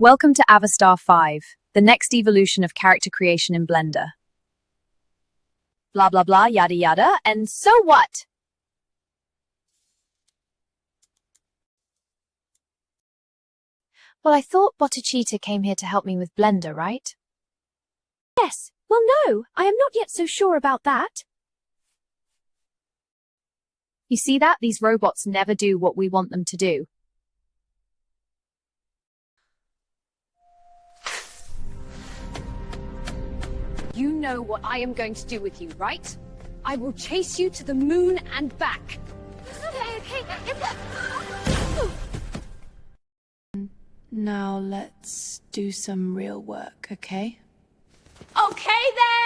Welcome to Avastar 5, the next evolution of character creation in Blender. Blah blah blah, yada yada, and so what? Well, I thought Botachita came here to help me with Blender, right? Yes. Well, no, I am not yet so sure about that. You see that? These robots never do what we want them to do. You know what I am going to do with you, right? I will chase you to the moon and back. Okay. Now let's do some real work, okay? Okay then!